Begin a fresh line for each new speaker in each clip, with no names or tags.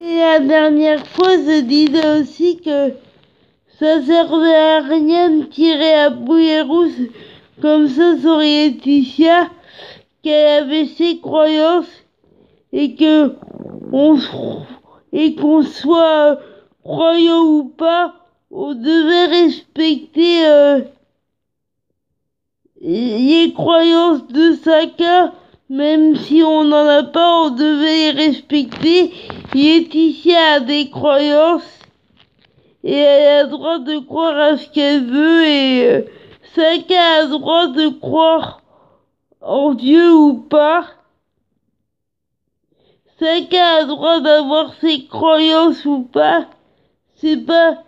Et la dernière fois, je disais aussi que ça servait à rien de tirer à boulet rouge comme ça sur Laetitia, qu'elle avait ses croyances et que qu'on soit croyant ou pas, on devait respecter les croyances de chacun, même si on n'en a pas, on devait les respecter. Laetitia a des croyances et elle a le droit de croire à ce qu'elle veut et chacun a le droit de croire en Dieu ou pas. Chacun a le droit d'avoir ses croyances ou pas. C'est pas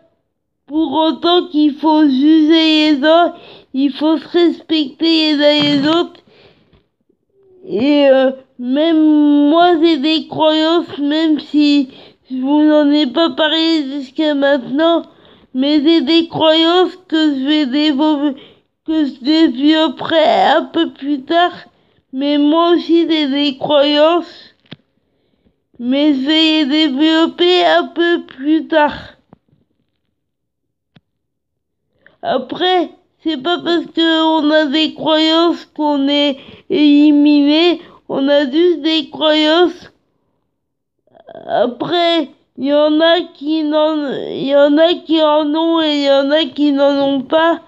pour autant qu'il faut juger les uns, il faut se respecter les uns les autres. Et même moi j'ai des croyances, même si je vous en ai pas parlé jusqu'à maintenant, mais j'ai des croyances que je développerai un peu plus tard. Mais moi aussi j'ai des croyances, mais je vais les développer un peu plus tard. Après, c'est pas parce qu'on a des croyances qu'on est éliminé, on a juste des croyances. Après, il y en a qui en ont et il y en a qui n'en ont pas,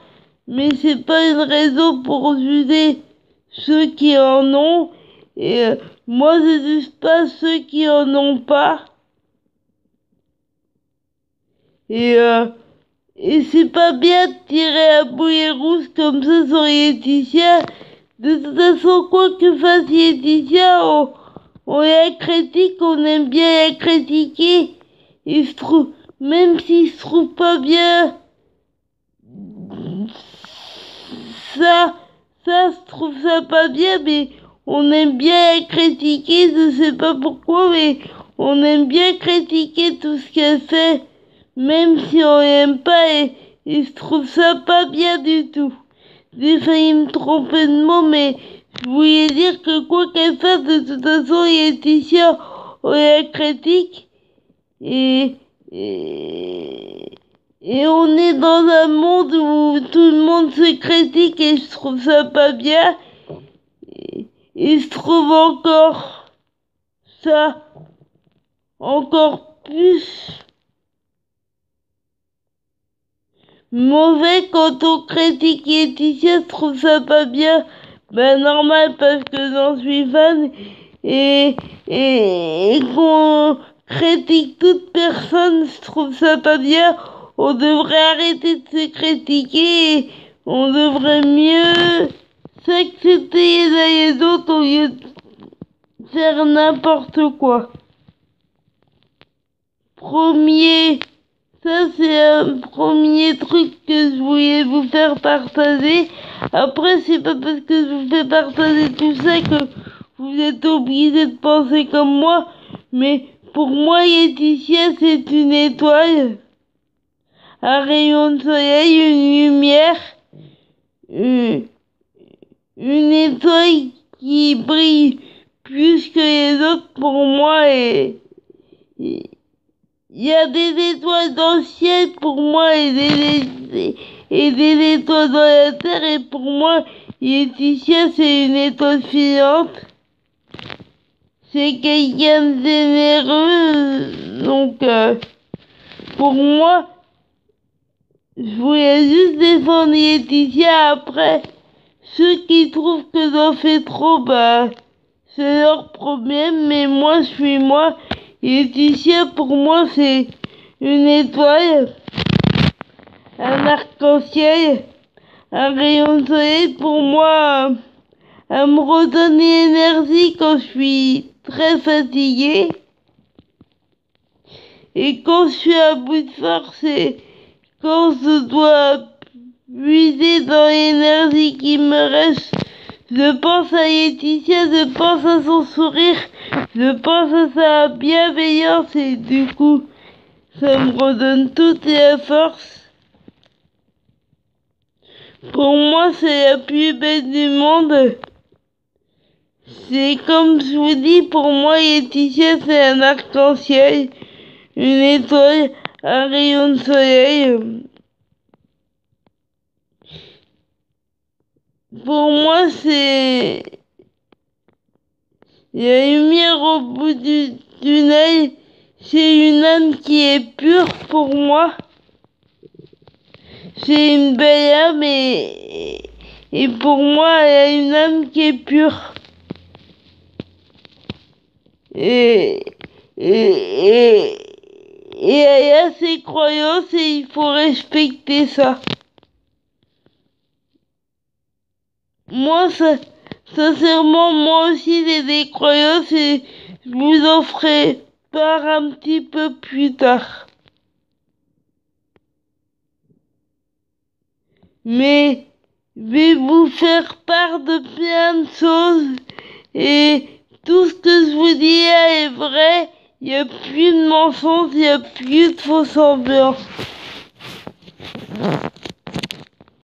mais c'est pas une raison pour juger ceux qui en ont, et moi je juge pas ceux qui en ont pas. Et c'est pas bien de tirer à boulet rouge comme ça sur Laetitia. De toute façon, quoi que fasse Laetitia, on la critique, on aime bien la critiquer. Et je trouve, même s'il se trouve pas bien, je trouve ça pas bien, mais on aime bien la critiquer, je sais pas pourquoi, mais on aime bien critiquer tout ce qu'elle fait. Même si on l'aime pas et je trouve ça pas bien du tout. J'ai failli me tromper de mot, mais je voulais dire que quoi qu'elle fasse, de toute façon, Laetitia, on la critique et, et on est dans un monde où tout le monde se critique et je trouve ça pas bien. Et je trouve encore ça encore plus mauvais quand on critique Laetitia, je trouve ça pas bien. Ben normal parce que j'en suis fan et qu'on critique toute personne, je trouve ça pas bien. On devrait arrêter de se critiquer et on devrait mieux s'accepter les uns les autres au lieu de faire n'importe quoi. Ça, c'est un premier truc que je voulais vous faire partager. Après, c'est pas parce que je vous fais partager tout ça que vous êtes obligés de penser comme moi. Mais pour moi, Laetitia, c'est une étoile, un rayon de soleil, une lumière, une étoile qui brille plus que les autres pour moi et il y a des étoiles dans le ciel pour moi et des étoiles dans la terre et pour moi, Laetitia c'est une étoile filante. C'est quelqu'un de généreux, donc pour moi, je voulais juste défendre Laetitia. Après, ceux qui trouvent que j'en fais trop, bah, c'est leur problème, mais moi je suis moi. Laetitia, pour moi, c'est une étoile, un arc-en-ciel, un rayon de soleil. Pour moi, elle me redonne l'énergie quand je suis très fatiguée. Et quand je suis à bout de force et quand je dois puiser dans l'énergie qui me reste, je pense à Laetitia, je pense à son sourire, je pense à sa bienveillance et du coup, ça me redonne toute la force. Pour moi, c'est la plus belle du monde. C'est comme je vous dis, pour moi, Laetitia, c'est un arc-en-ciel. une étoile, un rayon de soleil. Pour moi, c'est la lumière au bout du tunnel. C'est une âme qui est pure pour moi. C'est une belle âme et pour moi, elle a une âme qui est pure. Et elle a ses croyances et il faut respecter ça. Moi, sincèrement, moi aussi j'ai des croyances et je vous en ferai part un petit peu plus tard. Mais je vais vous faire part de plein de choses et tout ce que je vous dis est vrai. Il n'y a plus de mensonges, il n'y a plus de faux semblants.